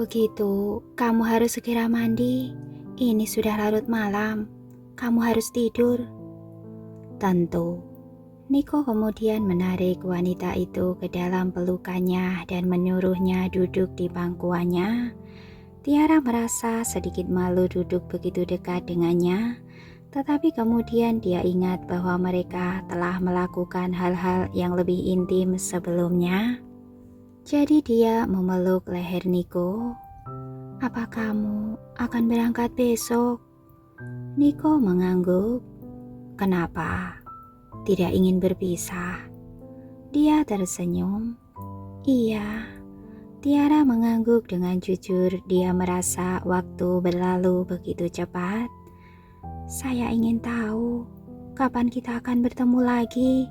begitu, kamu harus segera mandi. Ini sudah larut malam. Kamu harus tidur. Tentu. Niko kemudian menarik wanita itu ke dalam pelukannya dan menyuruhnya duduk di pangkuannya. Tiara merasa sedikit malu duduk begitu dekat dengannya, tetapi kemudian dia ingat bahwa mereka telah melakukan hal-hal yang lebih intim sebelumnya. Jadi dia memeluk leher Niko. "Apa kamu akan berangkat besok?" Niko mengangguk. "Kenapa? Tidak ingin berpisah?" Dia tersenyum. "Iya." Tiara mengangguk dengan jujur. Dia merasa waktu berlalu begitu cepat. "Saya ingin tahu kapan kita akan bertemu lagi."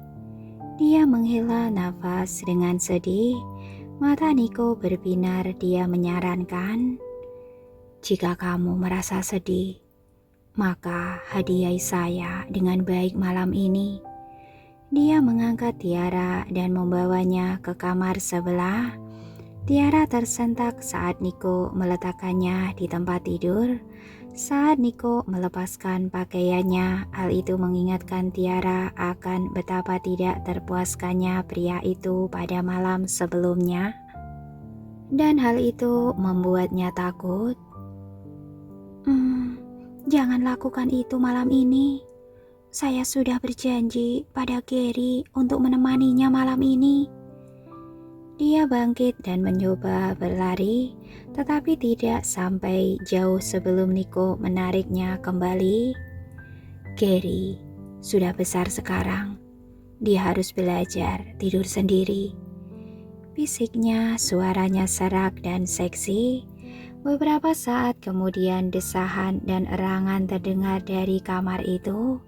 Dia menghela nafas dengan sedih. Mata Niko berbinar. Dia menyarankan, "Jika kamu merasa sedih, maka hadiahi saya dengan baik malam ini." Dia mengangkat Tiara dan membawanya ke kamar sebelah. Tiara tersentak saat Niko meletakkannya di tempat tidur. Saat Niko melepaskan pakaiannya, hal itu mengingatkan Tiara akan betapa tidak terpuaskannya pria itu pada malam sebelumnya. Dan hal itu membuatnya takut. Jangan lakukan itu malam ini. Saya sudah berjanji pada Gary untuk menemaninya malam ini." Dia bangkit dan mencoba berlari, tetapi tidak sampai jauh sebelum Niko menariknya kembali. "Gary sudah besar sekarang. Dia harus belajar tidur sendiri." Bisiknya, suaranya serak dan seksi. Beberapa saat kemudian desahan dan erangan terdengar dari kamar itu.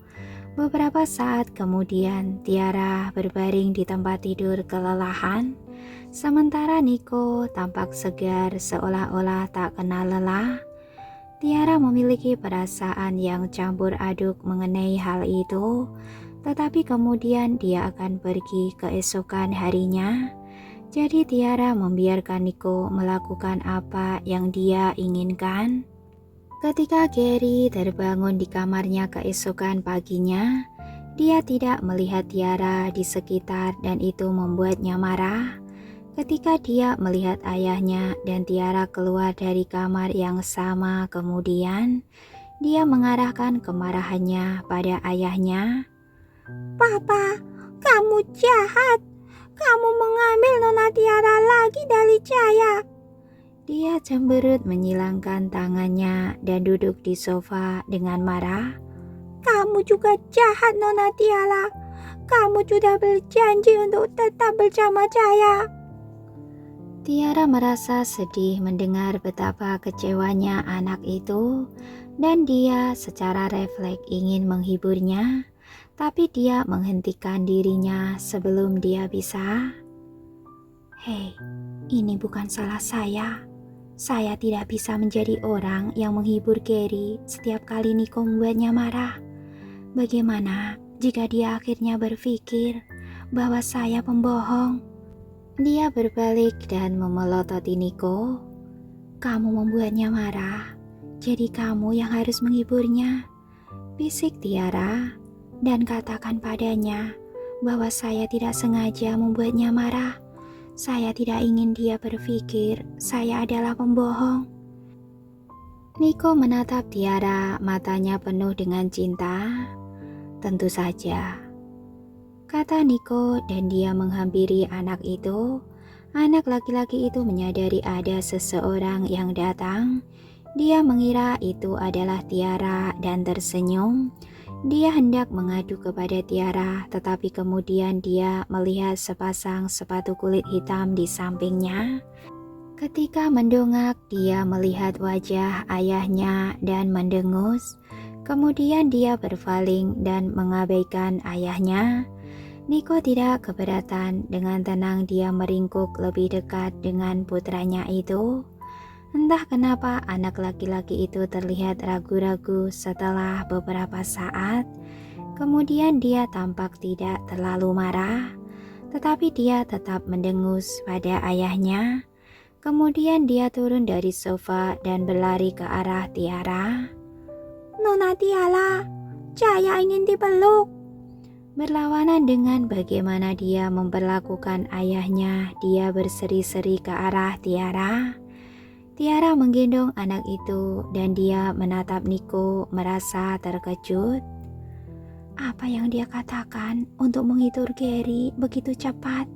Beberapa saat kemudian Tiara berbaring di tempat tidur kelelahan. Sementara Niko tampak segar seolah-olah tak kenal lelah. Tiara memiliki perasaan yang campur aduk mengenai hal itu, tetapi kemudian dia akan pergi keesokan harinya. Jadi Tiara membiarkan Niko melakukan apa yang dia inginkan. Ketika Gary terbangun di kamarnya keesokan paginya, dia tidak melihat Tiara di sekitar dan itu membuatnya marah. Ketika dia melihat ayahnya dan Tiara keluar dari kamar yang sama, kemudian dia mengarahkan kemarahannya pada ayahnya. "Papa, kamu jahat. Kamu mengambil Nona Tiara lagi dari saya." Dia cemberut menyilangkan tangannya dan duduk di sofa dengan marah. "Kamu juga jahat, Nona Tiara. Kamu sudah berjanji untuk tetap bersama saya." Tiara merasa sedih mendengar betapa kecewanya anak itu, dan dia secara refleks ingin menghiburnya, tapi dia menghentikan dirinya sebelum dia bisa. "Hei, ini bukan salah saya. Saya tidak bisa menjadi orang yang menghibur Gary setiap kali Niko membuatnya marah. Bagaimana jika dia akhirnya berpikir bahwa saya pembohong?" Dia berbalik dan memelototi Niko. "Kamu membuatnya marah, jadi kamu yang harus menghiburnya," bisik Tiara, "dan katakan padanya bahwa saya tidak sengaja membuatnya marah. Saya tidak ingin dia berpikir saya adalah pembohong." Niko menatap Tiara, matanya penuh dengan cinta. "Tentu saja," kata Niko, dan dia menghampiri anak itu. Anak laki-laki itu menyadari ada seseorang yang datang. Dia mengira itu adalah Tiara dan tersenyum. Dia hendak mengadu kepada Tiara, tetapi kemudian dia melihat sepasang sepatu kulit hitam di sampingnya. Ketika mendongak, dia melihat wajah ayahnya dan mendengus. Kemudian dia berpaling dan mengabaikan ayahnya. Niko tidak keberatan. Dengan tenang dia meringkuk lebih dekat dengan putranya itu. Entah kenapa anak laki-laki itu terlihat ragu-ragu setelah beberapa saat. Kemudian dia tampak tidak terlalu marah, tetapi dia tetap mendengus pada ayahnya. Kemudian dia turun dari sofa dan berlari ke arah Tiara. Nona Tiara, saya ingin dipeluk. Berlawanan dengan bagaimana dia memperlakukan ayahnya, dia berseri-seri ke arah Tiara. Tiara menggendong anak itu dan dia menatap Nico merasa terkejut. Apa yang dia katakan untuk menghibur Gary begitu cepat?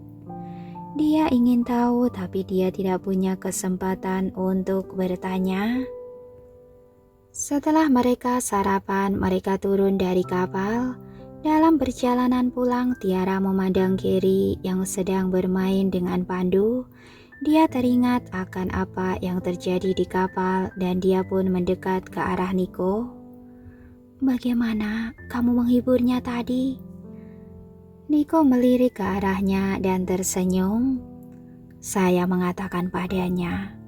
Dia ingin tahu tapi dia tidak punya kesempatan untuk bertanya. Setelah mereka sarapan, mereka turun dari kapal. Dalam perjalanan pulang, Tiara memandang Gary yang sedang bermain dengan Pandu. Dia teringat akan apa yang terjadi di kapal dan dia pun mendekat ke arah Nico. Bagaimana kamu menghiburnya tadi? Nico melirik ke arahnya dan tersenyum. Saya mengatakan padanya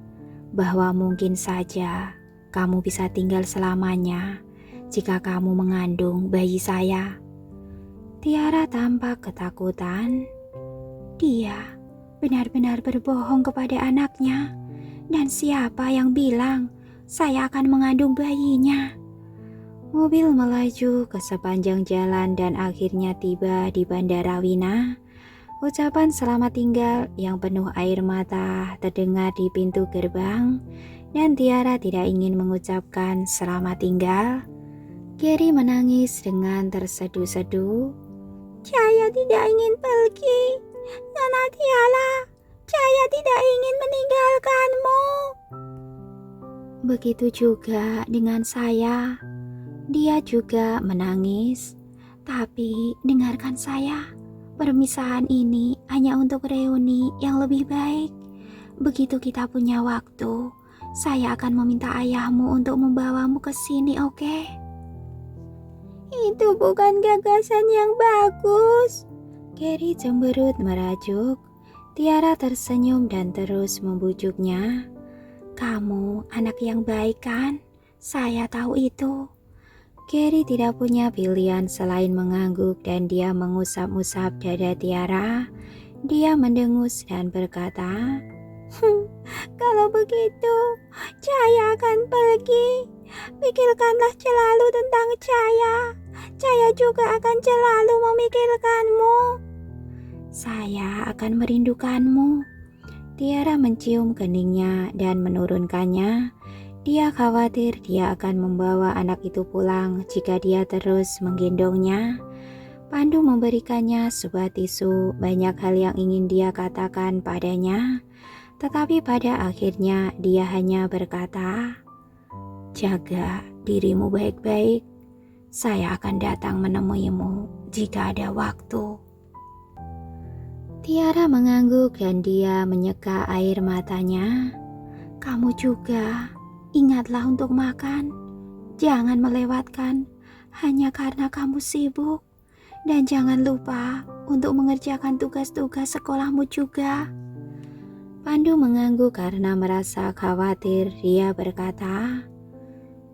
bahwa mungkin saja kamu bisa tinggal selamanya jika kamu mengandung bayi saya. Tiara tampak ketakutan. Dia benar-benar berbohong kepada anaknya. Dan siapa yang bilang saya akan mengandung bayinya? Mobil melaju ke sepanjang jalan dan akhirnya tiba di Bandara Wina. Ucapan selamat tinggal yang penuh air mata terdengar di pintu gerbang dan Tiara tidak ingin mengucapkan selamat tinggal. Gary menangis dengan terseduh-seduh. Saya tidak ingin pergi. Nona Tiara, saya tidak ingin meninggalkanmu. Begitu juga dengan saya. Dia juga menangis. Tapi dengarkan saya. Permisahan ini hanya untuk reuni yang lebih baik. Begitu kita punya waktu, saya akan meminta ayahmu untuk membawamu ke sini, oke? Itu bukan gagasan yang bagus. Gary cemberut merajuk. Tiara tersenyum dan terus membujuknya. Kamu anak yang baik kan? Saya tahu itu. Gary tidak punya pilihan selain mengangguk dan dia mengusap-usap dada Tiara. Dia mendengus dan berkata, Kalau begitu, saya akan pergi. Pikirkanlah selalu tentang saya. Saya juga akan selalu memikirkanmu. Saya akan merindukanmu. Tiara mencium keningnya dan menurunkannya. Dia khawatir dia akan membawa anak itu pulang jika dia terus menggendongnya. Pandu memberikannya sebuah tisu, banyak hal yang ingin dia katakan padanya. Tetapi pada akhirnya dia hanya berkata, jaga dirimu baik-baik. Saya akan datang menemuimu jika ada waktu. Tiara mengangguk dan dia menyeka air matanya. Kamu juga, ingatlah untuk makan. Jangan melewatkan hanya karena kamu sibuk. Dan jangan lupa untuk mengerjakan tugas-tugas sekolahmu juga. Pandu mengangguk karena merasa khawatir. Dia berkata,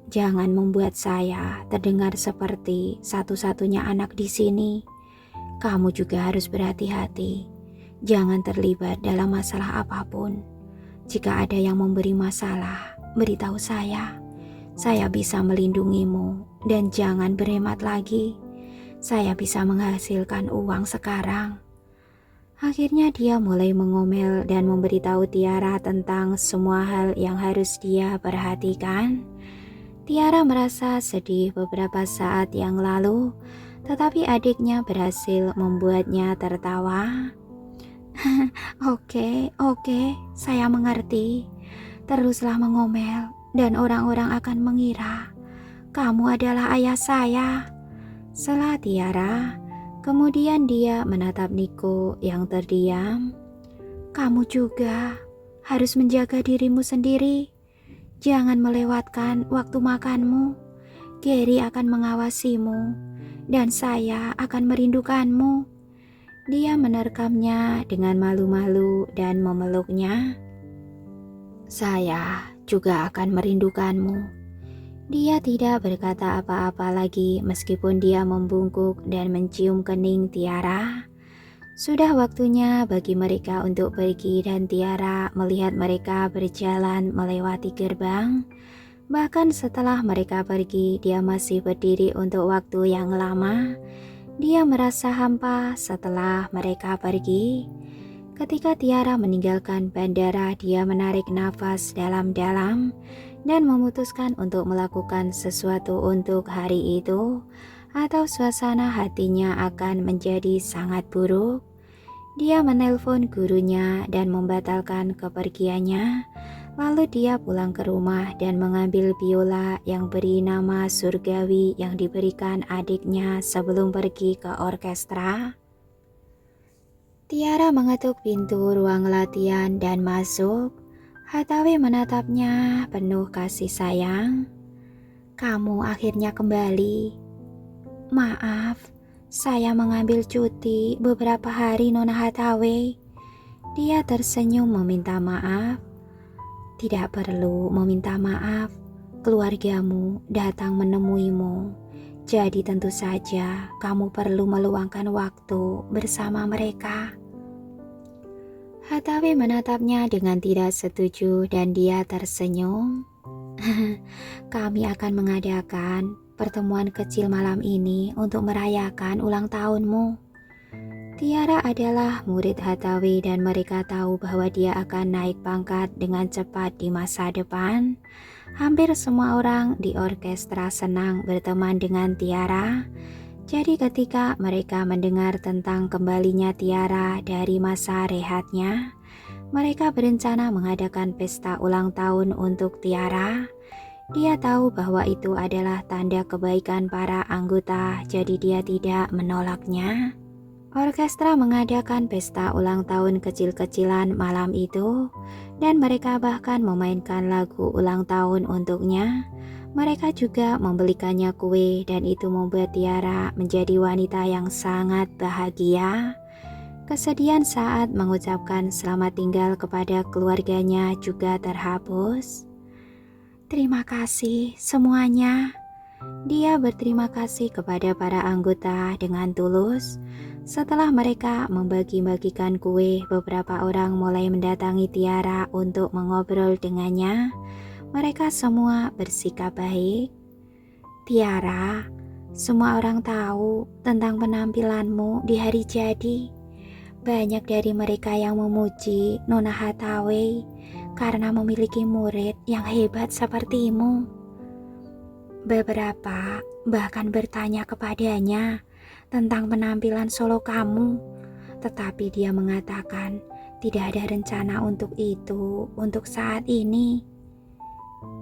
jangan membuat saya terdengar seperti satu-satunya anak di sini. Kamu juga harus berhati-hati. Jangan terlibat dalam masalah apapun. Jika ada yang memberi masalah, beritahu saya. Saya bisa melindungimu dan jangan berhemat lagi. Saya bisa menghasilkan uang sekarang. Akhirnya dia mulai mengomel dan memberitahu Tiara tentang semua hal yang harus dia perhatikan. Tiara merasa sedih beberapa saat yang lalu, tetapi adiknya berhasil membuatnya tertawa. Oke, saya mengerti. Teruslah mengomel dan orang-orang akan mengira kamu adalah ayah saya. Setelah Tiara, kemudian dia menatap Nico yang terdiam. Kamu juga harus menjaga dirimu sendiri. Jangan melewatkan waktu makanmu. Gary akan mengawasimu dan saya akan merindukanmu. Dia menerkamnya dengan malu-malu dan memeluknya. Saya juga akan merindukanmu. Dia tidak berkata apa-apa lagi meskipun dia membungkuk dan mencium kening Tiara. Sudah waktunya bagi mereka untuk pergi dan Tiara melihat mereka berjalan melewati gerbang. Bahkan setelah mereka pergi, dia masih berdiri untuk waktu yang lama. Dia merasa hampa setelah mereka pergi. Ketika Tiara meninggalkan bandara, dia menarik nafas dalam-dalam dan memutuskan untuk melakukan sesuatu untuk hari itu, atau suasana hatinya akan menjadi sangat buruk. Dia menelpon gurunya dan membatalkan kepergiannya. Lalu dia pulang ke rumah dan mengambil biola yang beri nama surgawi yang diberikan adiknya sebelum pergi ke orkestra. Tiara mengetuk pintu ruang latihan dan masuk. Hathaway menatapnya penuh kasih sayang. "Kamu akhirnya kembali. Maaf, saya mengambil cuti beberapa hari, Nona Hathaway." Dia tersenyum meminta maaf. "Tidak perlu meminta maaf, keluargamu datang menemuimu. Jadi tentu saja kamu perlu meluangkan waktu bersama mereka." Hathaway menatapnya dengan tidak setuju dan dia tersenyum. "Kami akan mengadakan pertemuan kecil malam ini untuk merayakan ulang tahunmu." Tiara adalah murid Hathaway dan mereka tahu bahwa dia akan naik pangkat dengan cepat di masa depan. Hampir semua orang di orkestra senang berteman dengan Tiara. Jadi ketika mereka mendengar tentang kembalinya Tiara dari masa rehatnya, mereka berencana mengadakan pesta ulang tahun untuk Tiara. Dia tahu bahwa itu adalah tanda kebaikan para anggota, jadi dia tidak menolaknya. Orkestra mengadakan pesta ulang tahun kecil-kecilan malam itu, dan mereka bahkan memainkan lagu ulang tahun untuknya. Mereka juga membelikannya kue dan itu membuat Tiara menjadi wanita yang sangat bahagia. Kesedihan saat mengucapkan selamat tinggal kepada keluarganya juga terhapus. "Terima kasih semuanya." Dia berterima kasih kepada para anggota dengan tulus. Setelah mereka membagi-bagikan kue, beberapa orang mulai mendatangi Tiara untuk mengobrol dengannya. Mereka semua bersikap baik. "Tiara, semua orang tahu tentang penampilanmu di hari jadi. Banyak dari mereka yang memuji Nona Hathaway karena memiliki murid yang hebat sepertimu. Beberapa bahkan bertanya kepadanya tentang penampilan solo kamu, tetapi dia mengatakan tidak ada rencana untuk itu untuk saat ini.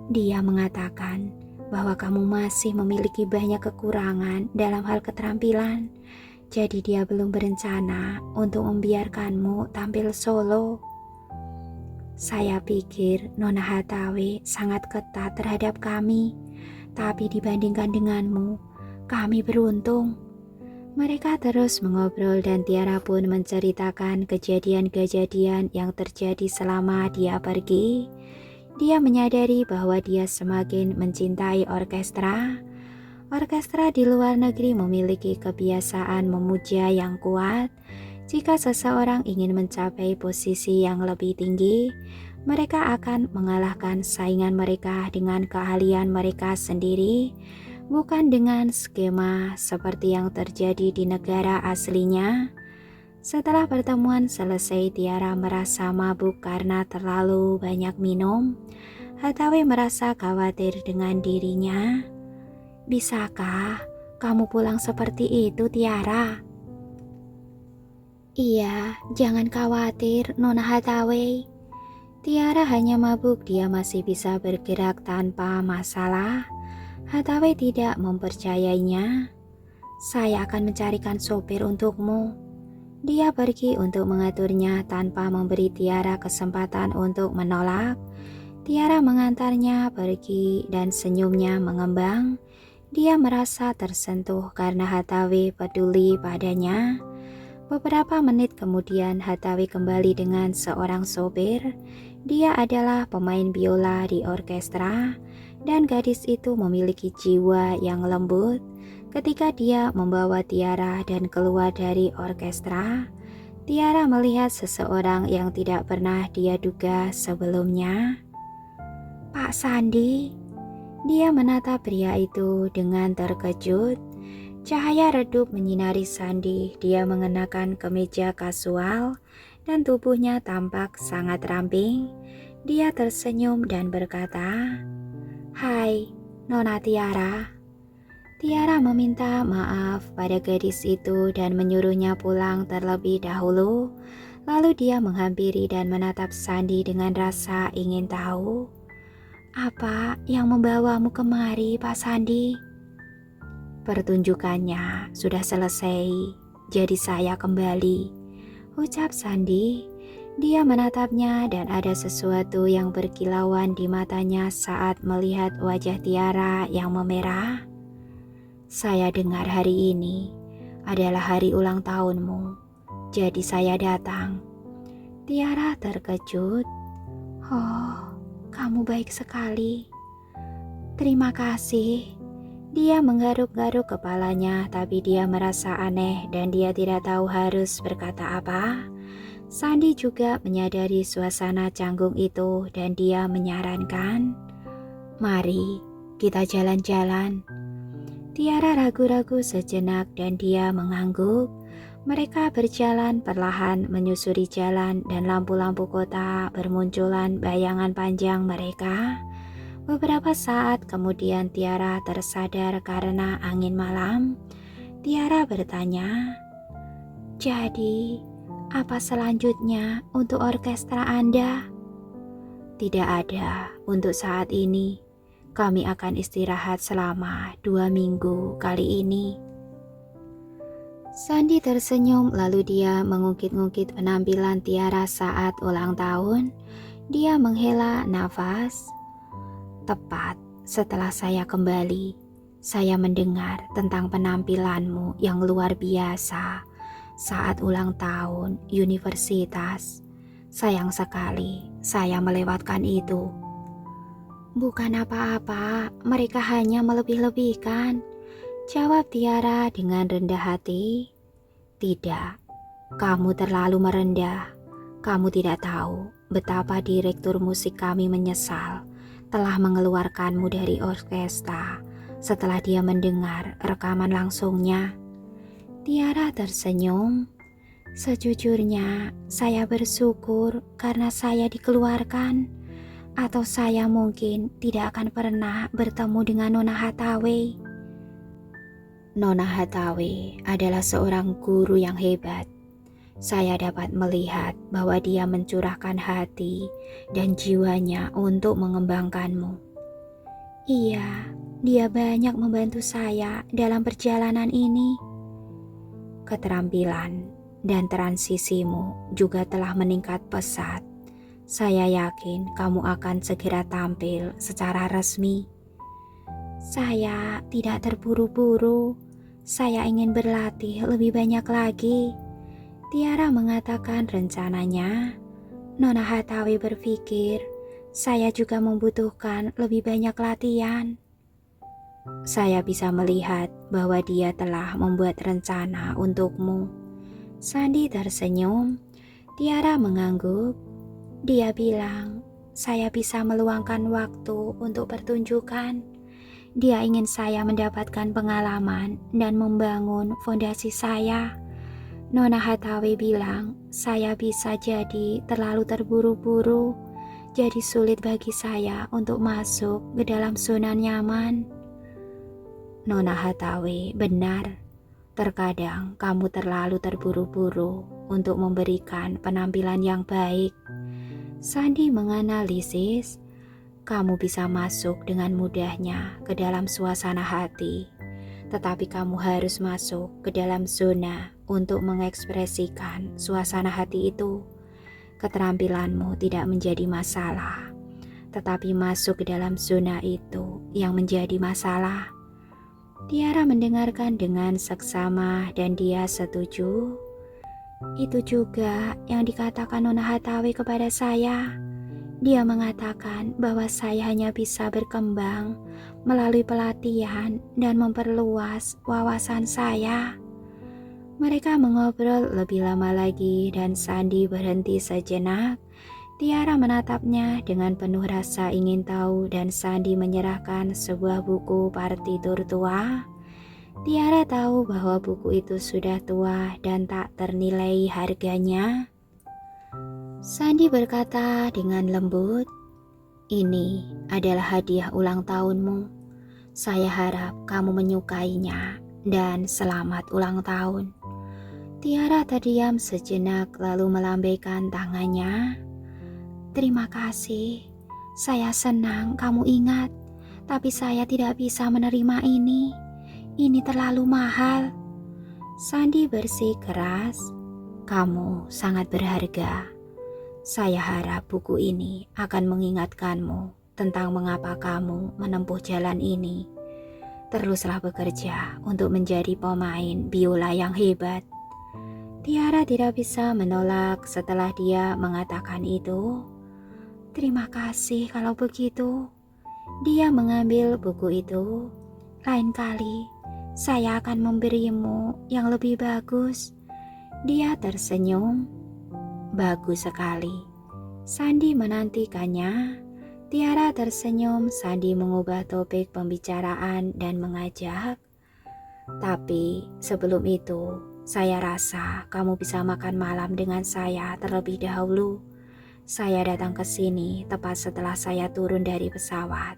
Dia mengatakan bahwa kamu masih memiliki banyak kekurangan dalam hal keterampilan, jadi dia belum berencana untuk membiarkanmu tampil solo." "Saya pikir Nona Hathaway sangat ketat terhadap kami, tapi dibandingkan denganmu, kami beruntung." Mereka terus mengobrol dan Tiara pun menceritakan kejadian-kejadian yang terjadi selama dia pergi. Dia menyadari bahwa dia semakin mencintai orkestra. Orkestra di luar negeri memiliki kebiasaan memuja yang kuat. Jika seseorang ingin mencapai posisi yang lebih tinggi, mereka akan mengalahkan saingan mereka dengan keahlian mereka sendiri, bukan dengan skema seperti yang terjadi di negara aslinya. Setelah pertemuan selesai, Tiara merasa mabuk karena terlalu banyak minum. Hathaway merasa khawatir dengan dirinya. "Bisakah kamu pulang seperti itu, Tiara?" "Iya, jangan khawatir, Nona Hathaway. Tiara hanya mabuk, dia masih bisa bergerak tanpa masalah." Hathaway tidak mempercayainya. "Saya akan mencarikan sopir untukmu." Dia pergi untuk mengaturnya tanpa memberi Tiara kesempatan untuk menolak. Tiara mengantarnya pergi dan senyumnya mengembang. Dia merasa tersentuh karena Hathaway peduli padanya. Beberapa menit kemudian Hathaway kembali dengan seorang sopir. Dia adalah pemain biola di orkestra. Dan gadis itu memiliki jiwa yang lembut. Ketika dia membawa Tiara dan keluar dari orkestra, Tiara melihat seseorang yang tidak pernah dia duga sebelumnya. Pak Sandi. Dia menatap pria itu dengan terkejut. Cahaya redup menyinari Sandi. Dia mengenakan kemeja kasual dan tubuhnya tampak sangat ramping. Dia tersenyum dan berkata, "Hai, Nona Tiara." Tiara meminta maaf pada gadis itu dan menyuruhnya pulang terlebih dahulu. Lalu dia menghampiri dan menatap Sandi dengan rasa ingin tahu. Apa yang membawamu kemari, Pak Sandi? Pertunjukannya sudah selesai, jadi saya kembali, ucap Sandi. Dia menatapnya dan ada sesuatu yang berkilauan di matanya saat melihat wajah Tiara yang memerah. Saya dengar hari ini adalah hari ulang tahunmu, jadi saya datang. Tiara terkejut. Oh, kamu baik sekali. Terima kasih. Dia menggaruk-garuk kepalanya, tapi dia merasa aneh dan dia tidak tahu harus berkata apa. Sandi juga menyadari suasana canggung itu dan dia menyarankan, "Mari kita jalan-jalan." Tiara ragu-ragu sejenak dan dia mengangguk. Mereka berjalan perlahan menyusuri jalan dan lampu-lampu kota bermunculan bayangan panjang mereka. Beberapa saat kemudian Tiara tersadar karena angin malam. Tiara bertanya, "Jadi, apa selanjutnya untuk orkestra Anda?" "Tidak ada untuk saat ini. Kami akan istirahat selama 2 minggu kali ini." Sandi tersenyum lalu dia mengungkit-ungkit penampilan Tiara saat ulang tahun. Dia menghela nafas. "Tepat setelah saya kembali, saya mendengar tentang penampilanmu yang luar biasa saat ulang tahun universitas. Sayang sekali saya melewatkan itu." "Bukan apa-apa, mereka hanya melebih-lebihkan," jawab Tiara dengan rendah hati. "Tidak, kamu terlalu merendah. Kamu tidak tahu betapa direktur musik kami menyesal telah mengeluarkanmu dari orkestra setelah dia mendengar rekaman langsungnya." Tiara tersenyum. "Sejujurnya, saya bersyukur karena saya dikeluarkan. Atau saya mungkin tidak akan pernah bertemu dengan Nona Hathaway." Nona Hathaway adalah seorang guru yang hebat. Saya dapat melihat bahwa dia mencurahkan hati dan jiwanya untuk mengembangkanmu. "Iya, dia banyak membantu saya dalam perjalanan ini." "Keterampilan dan transisimu juga telah meningkat pesat. Saya yakin kamu akan segera tampil secara resmi." "Saya tidak terburu-buru. Saya ingin berlatih lebih banyak lagi." Tiara mengatakan rencananya. Nona Hathaway berpikir saya juga membutuhkan lebih banyak latihan. "Saya bisa melihat bahwa dia telah membuat rencana untukmu." Sandi tersenyum. Tiara mengangguk. Dia bilang saya bisa meluangkan waktu untuk pertunjukan. Dia ingin saya mendapatkan pengalaman dan membangun fondasi saya. Nona Hathaway bilang saya bisa jadi terlalu terburu-buru, jadi sulit bagi saya untuk masuk ke dalam zona nyaman. Nona Hathaway benar. Terkadang kamu terlalu terburu-buru untuk memberikan penampilan yang baik. Sandi menganalisis. Kamu bisa masuk dengan mudahnya ke dalam suasana hati, tetapi kamu harus masuk ke dalam zona untuk mengekspresikan suasana hati itu. Keterampilanmu tidak menjadi masalah, tetapi masuk ke dalam zona itu yang menjadi masalah. Tiara mendengarkan dengan seksama dan dia setuju. Itu juga yang dikatakan Nona Hathaway kepada saya. Dia mengatakan bahwa saya hanya bisa berkembang melalui pelatihan dan memperluas wawasan saya. Mereka mengobrol lebih lama lagi dan Sandi berhenti sejenak. Tiara menatapnya dengan penuh rasa ingin tahu dan Sandi menyerahkan sebuah buku partitur tua. Tiara tahu bahwa buku itu sudah tua dan tak ternilai harganya. Sandi berkata dengan lembut, "Ini adalah hadiah ulang tahunmu. Saya harap kamu menyukainya dan selamat ulang tahun." Tiara terdiam sejenak lalu melambaikan tangannya. "Terima kasih. Saya senang kamu ingat, tapi saya tidak bisa menerima ini. Ini terlalu mahal." Sandi bersikeras, "Kamu sangat berharga. Saya harap buku ini akan mengingatkanmu tentang mengapa kamu menempuh jalan ini. Teruslah bekerja untuk menjadi pemain biola yang hebat." Tiara tidak bisa menolak setelah dia mengatakan itu. "Terima kasih kalau begitu." Dia mengambil buku itu. "Lain kali, saya akan memberimu yang lebih bagus." Dia tersenyum. "Bagus sekali." Sandi menantikannya. Tiara tersenyum. Sandi mengubah topik pembicaraan dan mengajak, "Tapi sebelum itu, saya rasa kamu bisa makan malam dengan saya terlebih dahulu. Saya datang ke sini tepat setelah saya turun dari pesawat,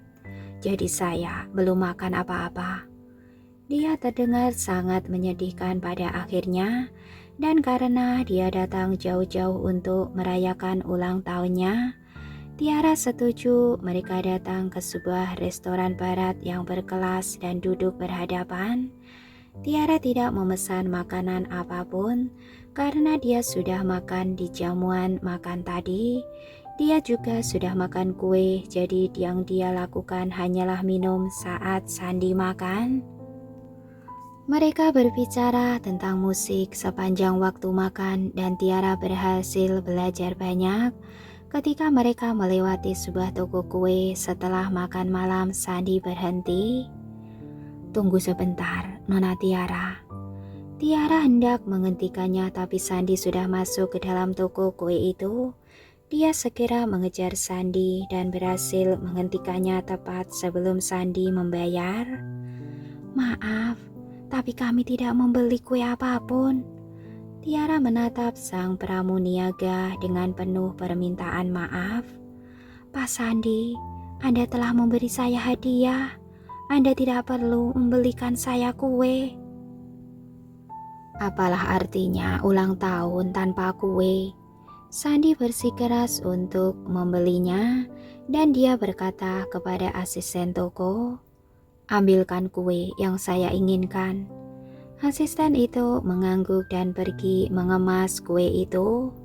jadi saya belum makan apa-apa." Dia terdengar sangat menyedihkan pada akhirnya, dan karena dia datang jauh-jauh untuk merayakan ulang tahunnya, Tiara setuju mereka datang ke sebuah restoran barat yang berkelas dan duduk berhadapan. Tiara tidak memesan makanan apapun karena dia sudah makan di jamuan makan tadi. Dia juga sudah makan kue, jadi yang dia lakukan hanyalah minum saat Sandi makan. Mereka berbicara tentang musik sepanjang waktu makan dan Tiara berhasil belajar banyak. Ketika mereka melewati sebuah toko kue setelah makan malam, Sandi berhenti. "Tunggu sebentar, Nona Tiara." Tiara hendak menghentikannya, tapi Sandi sudah masuk ke dalam toko kue itu. Dia segera mengejar Sandi dan berhasil menghentikannya tepat sebelum Sandi membayar. "Maaf, tapi kami tidak membeli kue apapun." Tiara menatap sang pramuniaga dengan penuh permintaan maaf. "Pak Sandi, Anda telah memberi saya hadiah. Anda tidak perlu membelikan saya kue." "Apalah artinya ulang tahun tanpa kue?" Sandi bersikeras untuk membelinya dan dia berkata kepada asisten toko, "Ambilkan kue yang saya inginkan." Asisten itu mengangguk dan pergi mengemas kue itu.